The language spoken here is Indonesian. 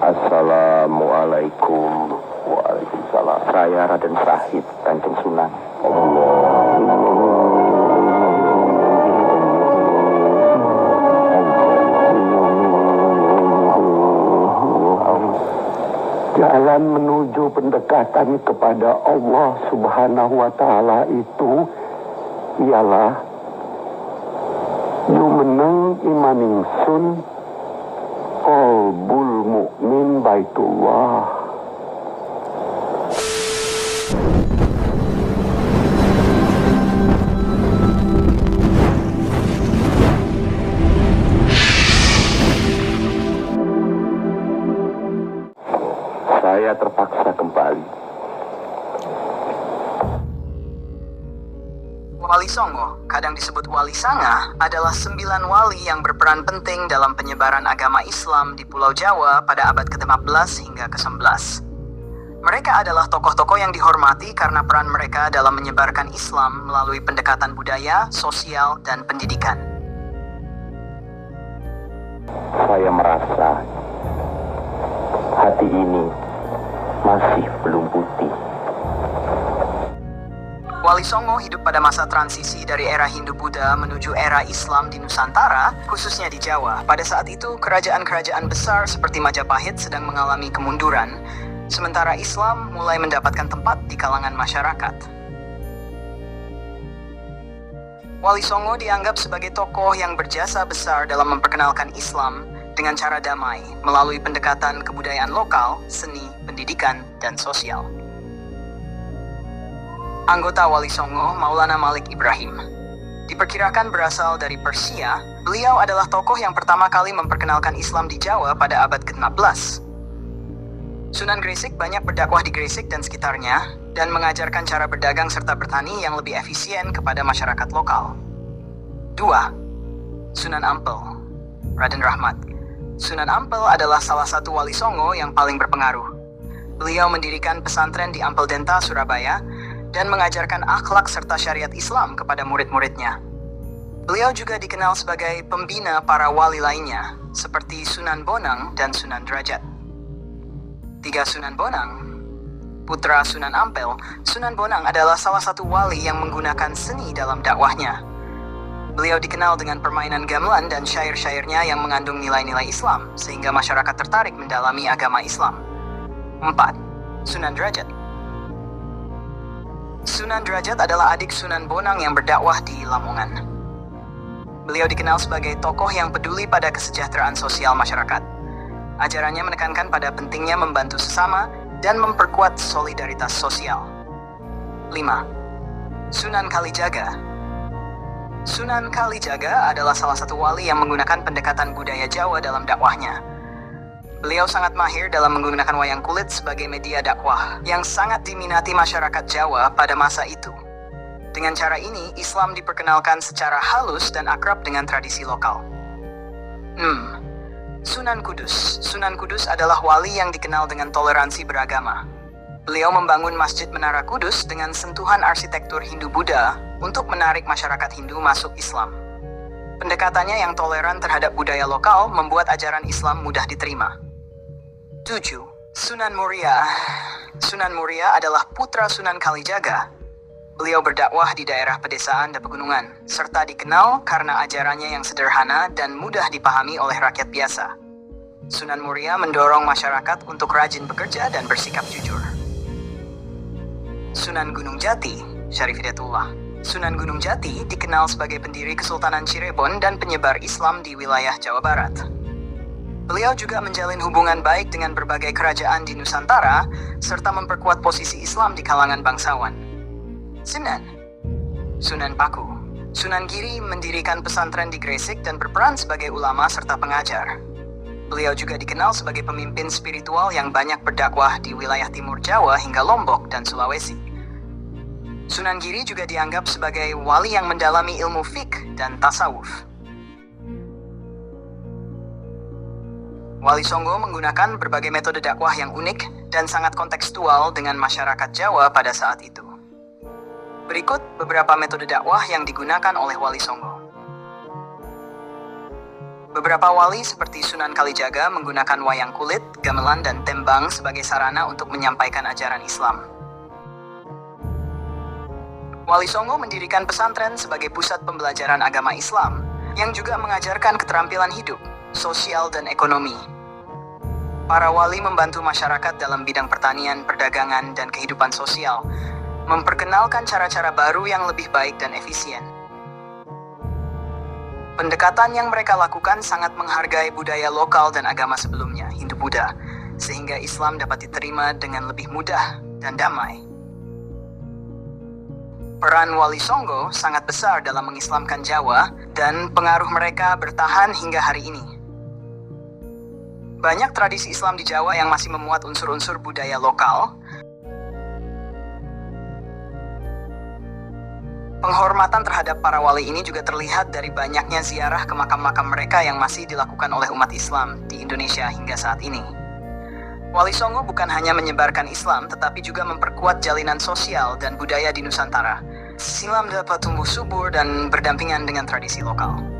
Assalamualaikum. Waalaikumsalam. Saya Raden Syahid Kanjeng Sunan. Jalan menuju pendekatan kepada Allah Subhanahu wa Ta'ala itu ialah jumeneng imaning sun qalbul mukmin baitullah. Saya terpaksa kembali. Wali Songo, kadang disebut Wali Sanga, adalah 9 wali yang berperan penting dalam penyebaran agama Islam di Pulau Jawa pada abad ke-15 hingga ke-11. Mereka adalah tokoh-tokoh yang dihormati karena peran mereka dalam menyebarkan Islam melalui pendekatan budaya, sosial, dan pendidikan. Saya merasa hati ini masih belum putih. Wali Songo hidup pada masa transisi dari era Hindu-Buddha menuju era Islam di Nusantara, khususnya di Jawa. Pada saat itu, kerajaan-kerajaan besar seperti Majapahit sedang mengalami kemunduran, sementara Islam mulai mendapatkan tempat di kalangan masyarakat. Wali Songo dianggap sebagai tokoh yang berjasa besar dalam memperkenalkan Islam dengan cara damai, melalui pendekatan kebudayaan lokal, seni, pendidikan, dan sosial. Anggota Wali Songo, Maulana Malik Ibrahim, diperkirakan berasal dari Persia. Beliau adalah tokoh yang pertama kali memperkenalkan Islam di Jawa pada abad ke-16. Sunan Gresik banyak berdakwah di Gresik dan sekitarnya, dan mengajarkan cara berdagang serta bertani yang lebih efisien kepada masyarakat lokal. 2. Sunan Ampel, Raden Rahmat. Sunan Ampel adalah salah satu Wali Songo yang paling berpengaruh. Beliau mendirikan pesantren di Ampel Denta, Surabaya, dan mengajarkan akhlak serta syariat Islam kepada murid-muridnya. Beliau juga dikenal sebagai pembina para wali lainnya, seperti Sunan Bonang dan Sunan Derajat. 3. Sunan Bonang, putra Sunan Ampel. Sunan Bonang adalah salah satu wali yang menggunakan seni dalam dakwahnya. Beliau dikenal dengan permainan gamelan dan syair-syairnya yang mengandung nilai-nilai Islam, sehingga masyarakat tertarik mendalami agama Islam. 4. Sunan Derajat. Sunan Derajat adalah adik Sunan Bonang yang berdakwah di Lamongan. Beliau dikenal sebagai tokoh yang peduli pada kesejahteraan sosial masyarakat. Ajarannya menekankan pada pentingnya membantu sesama dan memperkuat solidaritas sosial. 5. Sunan Kalijaga. Sunan Kalijaga adalah salah satu wali yang menggunakan pendekatan budaya Jawa dalam dakwahnya. Beliau sangat mahir dalam menggunakan wayang kulit sebagai media dakwah yang sangat diminati masyarakat Jawa pada masa itu. Dengan cara ini, Islam diperkenalkan secara halus dan akrab dengan tradisi lokal. 6. Sunan Kudus. Sunan Kudus adalah wali yang dikenal dengan toleransi beragama. Beliau membangun Masjid Menara Kudus dengan sentuhan arsitektur Hindu-Buddha untuk menarik masyarakat Hindu masuk Islam. Pendekatannya yang toleran terhadap budaya lokal membuat ajaran Islam mudah diterima. 7. Sunan Muria. Sunan Muria adalah putra Sunan Kalijaga. Beliau berdakwah di daerah pedesaan dan pegunungan, serta dikenal karena ajarannya yang sederhana dan mudah dipahami oleh rakyat biasa. Sunan Muria mendorong masyarakat untuk rajin bekerja dan bersikap jujur. Sunan Gunung Jati, Syarif Hidayatullah. Sunan Gunung Jati dikenal sebagai pendiri Kesultanan Cirebon dan penyebar Islam di wilayah Jawa Barat. Beliau juga menjalin hubungan baik dengan berbagai kerajaan di Nusantara, serta memperkuat posisi Islam di kalangan bangsawan. 9. Sunan Paku. Sunan Giri mendirikan pesantren di Gresik dan berperan sebagai ulama serta pengajar. Beliau juga dikenal sebagai pemimpin spiritual yang banyak berdakwah di wilayah timur Jawa hingga Lombok dan Sulawesi. Sunan Giri juga dianggap sebagai wali yang mendalami ilmu fiqh dan tasawuf. Wali Songo menggunakan berbagai metode dakwah yang unik dan sangat kontekstual dengan masyarakat Jawa pada saat itu. Berikut beberapa metode dakwah yang digunakan oleh Wali Songo. Beberapa wali seperti Sunan Kalijaga menggunakan wayang kulit, gamelan, dan tembang sebagai sarana untuk menyampaikan ajaran Islam. Wali Songo mendirikan pesantren sebagai pusat pembelajaran agama Islam, yang juga mengajarkan keterampilan hidup, sosial, dan ekonomi. Para wali membantu masyarakat dalam bidang pertanian, perdagangan, dan kehidupan sosial, memperkenalkan cara-cara baru yang lebih baik dan efisien. Pendekatan yang mereka lakukan sangat menghargai budaya lokal dan agama sebelumnya, Hindu-Buddha, sehingga Islam dapat diterima dengan lebih mudah dan damai. Peran Wali Songo sangat besar dalam mengislamkan Jawa, dan pengaruh mereka bertahan hingga hari ini. Banyak tradisi Islam di Jawa yang masih memuat unsur-unsur budaya lokal. Penghormatan terhadap para wali ini juga terlihat dari banyaknya ziarah ke makam-makam mereka yang masih dilakukan oleh umat Islam di Indonesia hingga saat ini. Wali Songo bukan hanya menyebarkan Islam, tetapi juga memperkuat jalinan sosial dan budaya di Nusantara. Silam dapat tumbuh subur dan berdampingan dengan tradisi lokal.